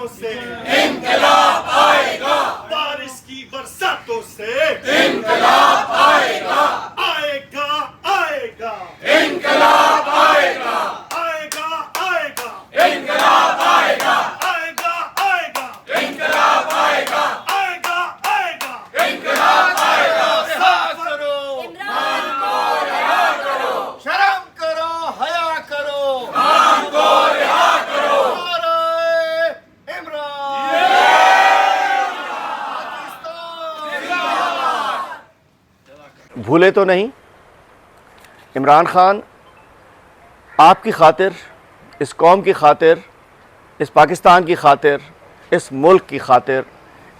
बरसातों से इंकलाब आएगा, बारिश की बरसातों से इंकलाब आएगा, आएगा आएगा इंकलाब आएगा, आएगा आएगा इंकलाब आएगा, आएगा आएगा इंकलाब आएगा, आएगा आएगा इंकलाब आएगा। साफ करो, इमरान को रिहा करो, शर्म करो, हया करो, इमरान को रिहा करो, नारे इमरान, भूले तो नहीं, इमरान खान आपकी खातिर, इस कौम की खातिर, इस पाकिस्तान की खातिर, इस मुल्क की खातिर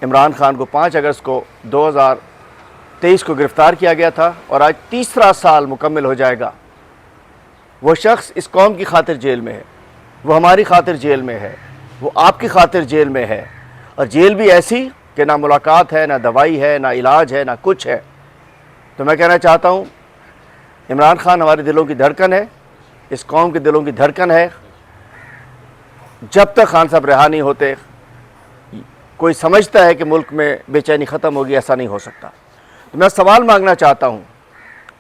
इमरान खान को 5 अगस्त को 2023 को गिरफ़्तार किया गया था और आज तीसरा साल मुकम्मल हो जाएगा। वो शख्स इस कौम की खातिर जेल में है, वो हमारी खातिर जेल में है, वो आपकी खातिर जेल में है, और जेल भी ऐसी कि ना मुलाकात है, ना दवाई है, ना इलाज है, ना कुछ है। तो मैं कहना चाहता हूँ, इमरान खान हमारे दिलों की धड़कन है, इस कौम के दिलों की धड़कन है। जब तक खान साहब रिहा नहीं होते, कोई समझता है कि मुल्क में बेचैनी ख़त्म होगी, ऐसा नहीं हो सकता। तो मैं सवाल मांगना चाहता हूँ,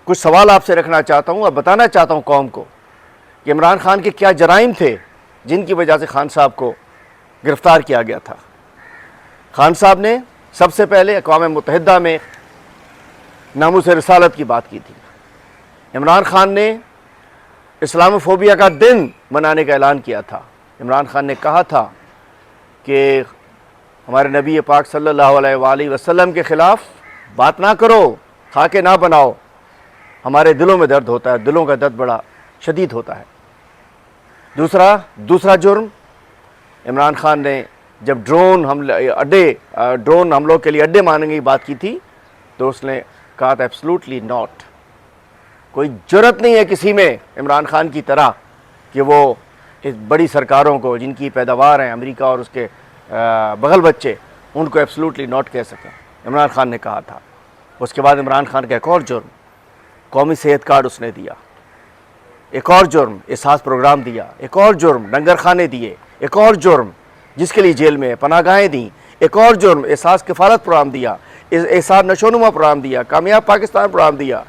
कुछ सवाल आपसे रखना चाहता हूँ और बताना चाहता हूँ कौम को कि इमरान खान के क्या जराइम थे जिनकी वजह से खान साहब को गिरफ़्तार किया गया था। खान साहब ने सबसे पहले अक़वाम मुत्तहिदा में नामूस रिसालत की बात की थी। इमरान खान ने इस्लामोफोबिया का दिन मनाने का ऐलान किया था। इमरान खान ने कहा था कि हमारे नबी पाक सल्लल्लाहु अलैहि वसल्लम के ख़िलाफ़ बात ना करो, खाके ना बनाओ, हमारे दिलों में दर्द होता है, दिलों का दर्द बड़ा शदीद होता है। दूसरा जुर्म, इमरान खान ने जब ड्रोन हमलों के लिए अड्डे मारने की बात की थी तो उसने कहा था एब्सोल्युटली नॉट। कोई जुर्रत नहीं है किसी में इमरान खान की तरह कि वो इस बड़ी सरकारों को जिनकी पैदावार है अमेरिका और उसके बगल बच्चे, उनको एब्सोल्युटली नॉट कह सकें। इमरान खान ने कहा था। उसके बाद इमरान खान का एक और जुर्म, कौमी सेहत कार्ड उसने दिया, एक और जुर्म एहसास प्रोग्राम दिया, एक और जुर्म लंगर खाने दिए, एक और जुर्म जिसके लिए जेल में पनाहगाहें दी, एक और जुर्म एहसास किफ़ालत प्रोग्राम दिया, एहसास नशोनुमा प्रोग्राम दिया, कामयाब पाकिस्तान प्रोग्राम दिया,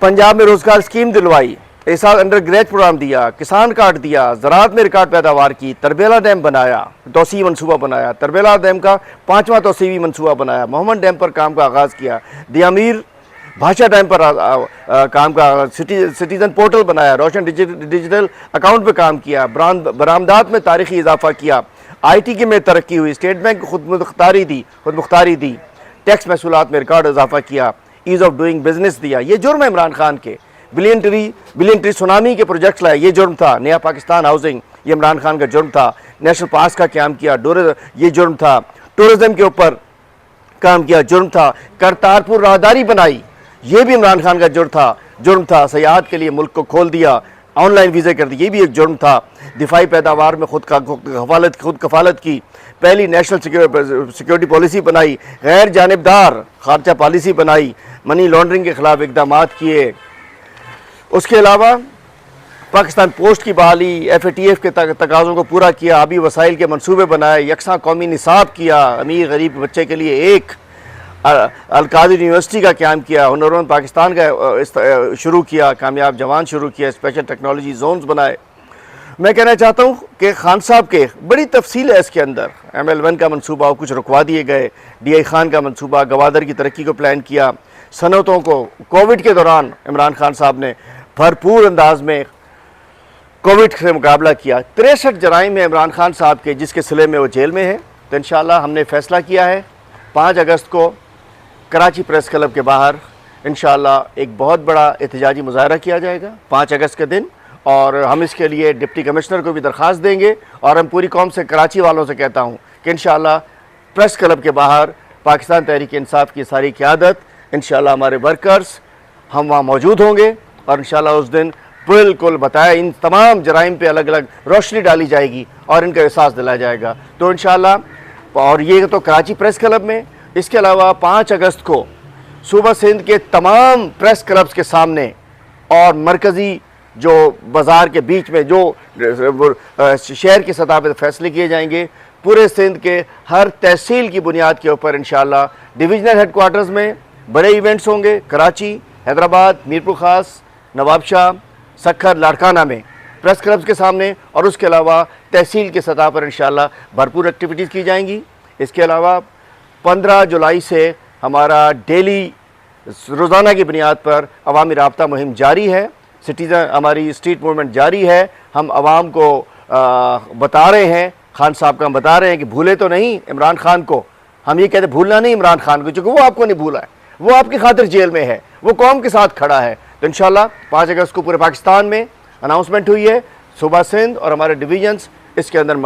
पंजाब में रोज़गार स्कीम दिलवाई, एहसास अंडर ग्रेजुएट प्रोग्राम दिया, किसान कार्ड दिया, ज़राअत में रिकॉर्ड पैदावार की, तरबेला डैम बनाया, तोसी मनसूबा बनाया, तरबेला डैम का 5वां तोसीवी मनसूबा बनाया, मोहम्मद डैम पर काम का आगाज़ किया, दियामीर भाषा डैम पर काम का सिटीज़न पोर्टल बनाया, रोशन डिजिटल अकाउंट पर काम किया, बरामदात में तारीखी इजाफा किया, IT की में तरक्की हुई, स्टेट बैंक को खुद मुख्तारी दी, टैक्स महसूलात में रिकॉर्ड इजाफा किया, ईज़ ऑफ डूइंग बिजनेस दिया। ये जुर्म है इमरान खान के। बिलियन ट्री सुनामी के प्रोजेक्ट्स लाए, ये जुर्म था। नया पाकिस्तान हाउसिंग, ये इमरान खान का जुर्म था। नेशनल पार्क का काम किया, ये जुर्म था। टूरिज़म के ऊपर काम किया, जुर्म था। करतारपुर राहदारी बनाई, ये भी इमरान खान का जुर्म था। सयाहत के लिए मुल्क को खोल दिया, ऑनलाइन वीज़े कर दिए, ये भी एक जुर्म था। दिफाई पैदावार में खुद कफालत की, पहली नेशनल सिक्योरिटी पॉलिसी बनाई, गैर जानिबदार खारजा पॉलिसी बनाई, मनी लॉन्ड्रिंग के ख़िलाफ़ इक़दाम किए। उसके अलावा पाकिस्तान पोस्ट की बहाली, FATF के तकाज़ों को पूरा किया, आबी वसाइल के मनसूबे बनाए, यकसा कौमी निसाब किया, अमीर गरीब बच्चे के लिए एक अल-कादिर यूनिवर्सिटी का क़याम किया, हुनरमंद पाकिस्तान का शुरू किया, कामयाब जवान शुरू किया, स्पेशल टेक्नोलॉजी जोन्स बनाए। मैं कहना चाहता हूँ कि खान साहब के बड़ी तफसील है इसके अंदर। ML1 का मनसूबा कुछ रुकवा दिए गए, DI खान का मनसूबा, गवादर की तरक्की को प्लान किया, सनतों को कोविड के दौरान इमरान खान साहब ने भरपूर अंदाज में कोविड से मुकाबला किया। 63 जराइम है इमरान खान साहब के, जिसके सिले में वो जेल में है। तो इंशाअल्लाह हमने फ़ैसला किया है 5 अगस्त को कराची प्रेस क्लब के बाहर इंशाअल्लाह एक बहुत बड़ा एहतजाजी मुजाहरा किया जाएगा 5 अगस्त के दिन, और हम इसके लिए डिप्टी कमिश्नर को भी दरख्वास्त देंगे। और हम पूरी कौम से, कराची वालों से कहता हूँ कि इंशाअल्लाह प्रेस क्लब के बाहर पाकिस्तान तहरीक इंसाफ की सारी क़यादत, इंशाअल्लाह हमारे वर्कर्स, हम वहाँ मौजूद होंगे और इंशाअल्लाह उस दिन बिल्कुल बताया इन तमाम जराइम पे अलग अलग रोशनी डाली जाएगी और इनका एहसास दिलाया जाएगा। तो इंशाअल्लाह, और ये तो कराची प्रेस क्लब में, इसके अलावा 5 अगस्त को सूबा सिंध के तमाम प्रेस क्लब्स के सामने और मरकज़ी जो बाज़ार के बीच में जो शहर की सतह पर फैसले किए जाएंगे, पूरे सिंध के हर तहसील की बुनियाद के ऊपर इंशाअल्लाह डिविजनल हेडक्वार्टर्स में बड़े इवेंट्स होंगे। कराची, हैदराबाद, मीरपुर ख़ास, नवाबशाह, सक्खर, लाड़काना में प्रेस क्लब्स के सामने, और उसके अलावा तहसील की सतह पर इंशाअल्लाह भरपूर एक्टिविटीज़ की जाएंगी। इसके अलावा 15 जुलाई से हमारा डेली रोज़ाना की बुनियाद पर अवामी राब्ता मुहिम जारी है। सिटीज़न हमारी स्ट्रीट मूवमेंट जारी है। हम आवाम को बता रहे हैं, खान साहब का हम बता रहे हैं कि भूले तो नहीं इमरान खान को। हम ये कहते भूलना नहीं इमरान खान को, क्योंकि वो आपको नहीं भूला है, वो आपकी खातिर जेल में है, वो कौम के साथ खड़ा है। तो इंशाअल्लाह 5 अगस्त को पूरे पाकिस्तान में अनाउंसमेंट हुई है। सूबा सिंध और हमारे डिवीजन्स इसके अंदर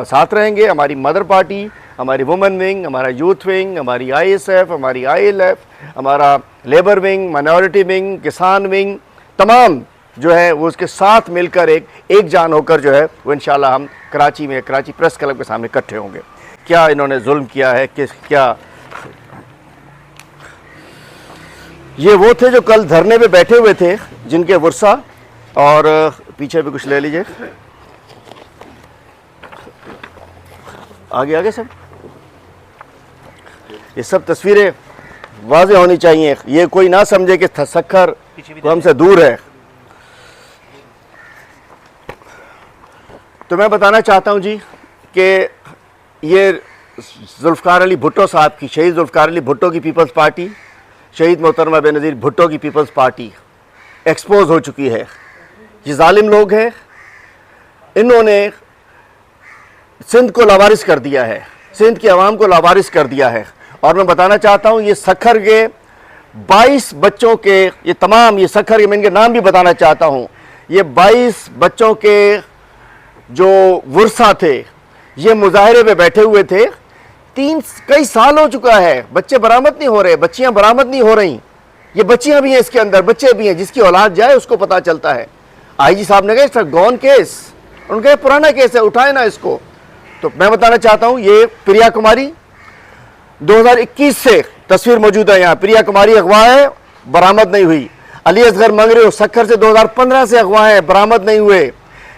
साथ रहेंगे। हमारी मदर पार्टी, हमारी वुमेन विंग, हमारा यूथ विंग, हमारी ISF, हमारी ILF, हमारा लेबर विंग, माइनॉरिटी विंग, किसान विंग, तमाम जो है वो उसके साथ मिलकर एक जान होकर जो है वो इंशाअल्लाह हम कराची में कराची प्रेस क्लब के सामने इकट्ठे होंगे। क्या इन्होंने जुल्म किया है, क्या ये वो थे जो कल धरने पे बैठे हुए थे, जिनके वर्षा, और पीछे भी कुछ ले लीजिए, आगे आगे सब, ये सब तस्वीरें वाज़ेह होनी चाहिए। ये कोई ना समझे कि सक्खर तो हमसे दूर है। तो मैं बताना चाहता हूं जी कि ये जुल्फ़िकार अली भुट्टो साहब की, शहीद जुल्फ़िकार अली भुट्टो की पीपल्स पार्टी, शहीद मोहतरमा बेनज़ीर भुट्टो की पीपल्स पार्टी एक्सपोज हो चुकी है। ये जालिम लोग हैं, इन्होंने सिंध को लावारिस कर दिया है, सिंध की आवाम को लावारिस कर दिया है। और मैं बताना चाहता हूँ ये सक्खर के 22 बच्चों के, ये तमाम ये सक्खर के, मैं इनके नाम भी बताना चाहता हूँ, ये 22 बच्चों के जो वर्षा थे, ये मुजाहरे पे बैठे हुए थे। कई साल हो चुका है, बच्चे बरामद नहीं हो रहे, बच्चियां बरामद नहीं हो रही। ये बच्चियां भी हैं इसके अंदर, बच्चे भी हैं, जिसकी औलाद जाए उसको पता चलता है। IG साहब ने कहा सर गॉन केस, उनका पुराना केस है, उठाए ना इसको। तो मैं बताना चाहता हूं ये प्रिया कुमारी 2021 से तस्वीर मौजूद है यहाँ, प्रिया कुमारी अगवा है, बरामद नहीं हुई। अली असगर मंगरे सक्खर से 2015 से अगवा है, बरामद नहीं हुए।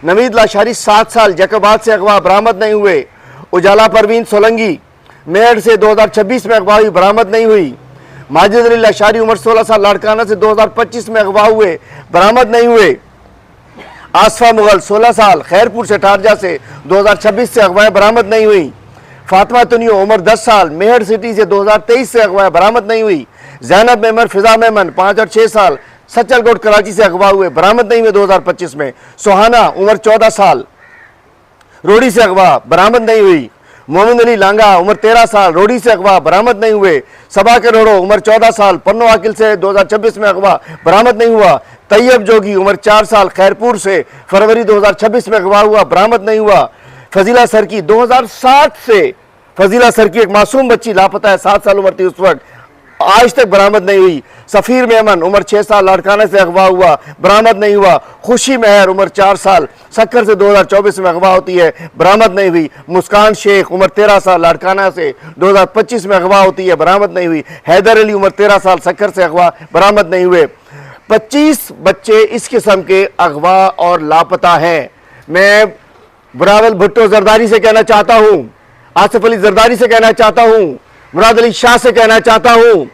नवीद लाशारी 7 साल जैकबाद से अगवा, बरामद नहीं हुए। उजाला परवीन सोलंगी मेरठ से 2026 में अगवा हुई, बरामद नहीं हुई। माजिद अली लाशारी उम्र 16 साल लाड़काना से 2025 में अगवा हुए, बरामद नहीं हुए। आसफा मुगल 16 साल खैरपुर से टारजा से 2026 से अगवा, बरामद नहीं हुई। फातिमा तुनियो उम्र 10 साल मेहर सिटी से 2023 से अगवा, बरामद नहीं हुई। जैनब मेमन फिजा मेमन 5 और 6 साल सच्चलकोट कराची से अगवा हुए, बरामद नहीं हुए 2025 में। सुहाना उम्र 14 साल रोडी से अगवा, बरामद नहीं हुई। मोमिन अली लांगा उम्र 13 साल रोडी से अगवा, बरामद नहीं हुए। सबा के रोड़ो उम्र 14 साल पन्नो वाकिल से 2026 में अगवा, बरामद नहीं हुआ। तैयब जोगी उम्र 4 साल खैरपुर से फरवरी 2026 में अगवा हुआ, बरामद नहीं हुआ। फजीला सरकी 2007 से फजीला सरकी एक मासूम बच्ची लापता है, 7 साल उम्र थी उस वक्त, आज तक बरामद नहीं हुई। सफ़ीर मेमन उम्र 6 साल लाड़काना से अगवा हुआ, बरामद नहीं हुआ। खुशी मेहर उम्र 4 साल सक्खर से 2024 में अगवा होती है, बरामद नहीं हुई। मुस्कान शेख उम्र 13 साल लाड़काना से 2025 में अगवा होती है, बरामद नहीं हुई। हैदर अली उम्र 13 साल सक्खर से अगवा, बरामद नहीं हुए। 25 बच्चे इस किस्म के अगवा और लापता हैं। मैं बिलावल भुट्टो जरदारी से कहना चाहता हूँ, आसिफ अली जरदारी से कहना चाहता हूँ, मुराद अली शाह से कहना चाहता हूँ,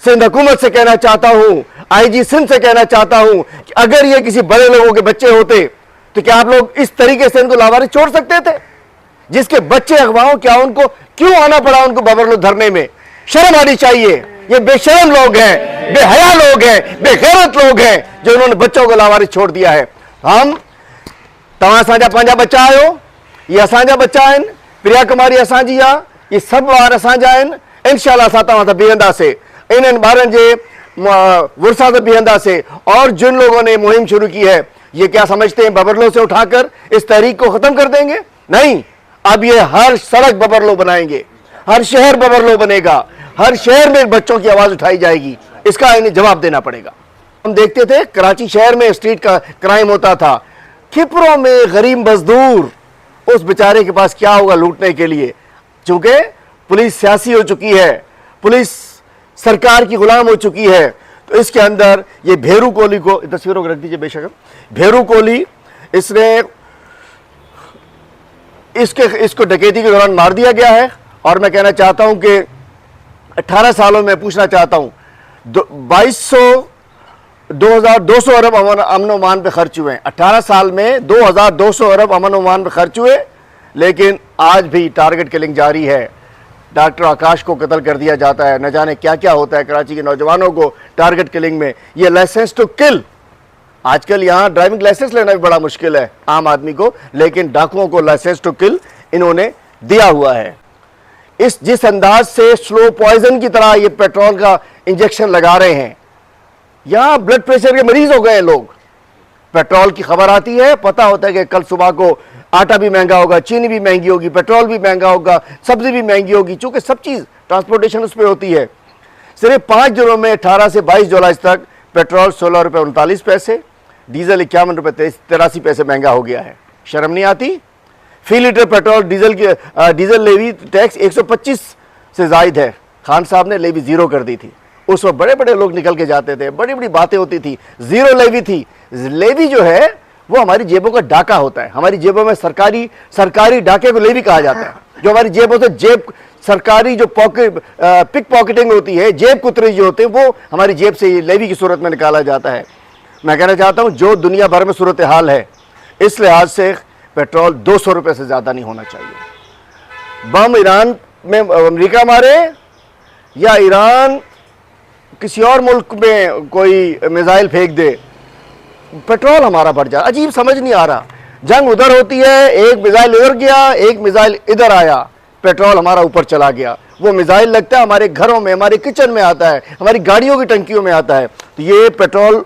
सिंध हुकूमत से कहना चाहता हूँ, IG सिंध से कहना चाहता हूँ कि अगर ये किसी बड़े लोगों के बच्चे होते तो क्या आप लोग इस तरीके से इनको लावारिस छोड़ सकते थे? जिसके बच्चे अगवाओं, क्या उनको क्यों आना पड़ा उनको बबरलो धरने में? शर्म आनी चाहिए। ये बेशरम लोग हैं, बेहया लोग हैं, बेगैरत लोग हैं जो उन्होंने बच्चों को लावारिस छोड़ दिया है। हम तव्हां असांजा पंहिंजा बच्चा आहियो, ये असांजा बच्चा आहिनि, प्रिया कुमारी असांजी आहे, ये सब ॿार असांजा आहिनि। इंशाअल्लाह असां तव्हां सां बीहंदासीं, इन्हनि ॿारनि जे वुरसा से बीहंदासीं। और जिन लोगों ने मुहिम शुरू की है, ये क्या समझते हैं बबरलो से उठाकर इस तहरीक को खत्म कर देंगे? नहीं, अब ये हर सड़क बबरलो बनाएंगे, हर शहर बबरलो बनेगा, हर शहर में बच्चों की आवाज उठाई जाएगी। इसका इन्हें जवाब देना पड़ेगा। हम देखते थे कराची शहर में स्ट्रीट का क्राइम होता था, खिपरों में गरीब मजदूर, उस बेचारे के पास क्या होगा लूटने के लिए? चूंकि पुलिस सियासी हो चुकी है, पुलिस सरकार की गुलाम हो चुकी है, तो तो इसके अंदर ये भेरू कोहली को, तस्वीरों को रख दीजिए बेशक, भेरू कोहली इसने इसको डकैती के दौरान मार दिया गया है। और मैं कहना चाहता हूं कि 18 सालों में पूछना चाहता हूं 2200 अरब अमन ओमान पे खर्च हुए हैं। 18 साल में 2200 अरब अमन ओमान पे खर्च हुए, लेकिन आज भी टारगेट किलिंग जारी है। डॉक्टर आकाश को कत्ल कर दिया जाता है, न जाने क्या क्या होता है कराची के नौजवानों को टारगेट किलिंग में। ये लाइसेंस टू किल, आजकल यहाँ ड्राइविंग लाइसेंस लेना भी बड़ा मुश्किल है आम आदमी को, लेकिन डाकुओं को लाइसेंस टू किल इन्होंने दिया हुआ है। जिस अंदाज से स्लो पॉइजन की तरह ये पेट्रोल का इंजेक्शन लगा रहे हैं, यहां ब्लड प्रेशर के मरीज हो गए लोग। पेट्रोल की खबर आती है, पता होता है कि कल सुबह को आटा भी महंगा होगा, चीनी भी महंगी होगी, पेट्रोल भी महंगा होगा, सब्जी भी महंगी होगी, चूंकि सब चीज ट्रांसपोर्टेशन उस पर होती है। सिर्फ 5 दिनों में 18 से 22 जुलाई तक पेट्रोल 16 रुपये 39 पैसे, डीजल 51 रुपये 83 पैसे महंगा हो गया है। शर्म नहीं आती? फी litre petrol diesel levy tax 125 से जायद है। खान साहब ने लेवी जीरो कर दी थी। उस वक्त बड़े बड़े लोग निकल के जाते थे, बड़ी बड़ी बातें होती थी, जीरो लेवी थी। लेवी जो है वो हमारी जेबों का डाका होता है। हमारी जेबों में सरकारी डाके को लेवी कहा जाता है। जो हमारी जेबों से सरकारी जो पिक पॉकेटिंग होती है, जेब कुतरे जो होते हैं, वो हमारी जेब से लेवी की सूरत में निकाला जाता है। मैं कहना चाहता हूं जो दुनिया भर में सूरत हाल है, इस लिहाज से पेट्रोल 200 रुपये से ज़्यादा नहीं होना चाहिए। बम ईरान में अमेरिका मारे या ईरान किसी और मुल्क में कोई मिसाइल फेंक दे, पेट्रोल हमारा बढ़ जाए। अजीब समझ नहीं आ रहा। जंग उधर होती है, एक मिसाइल इधर गया, एक मिसाइल इधर आया, पेट्रोल हमारा ऊपर चला गया। वो मिसाइल लगता है हमारे घरों में, हमारे किचन में आता है, हमारी गाड़ियों की टंकियों में आता है। तो ये पेट्रोल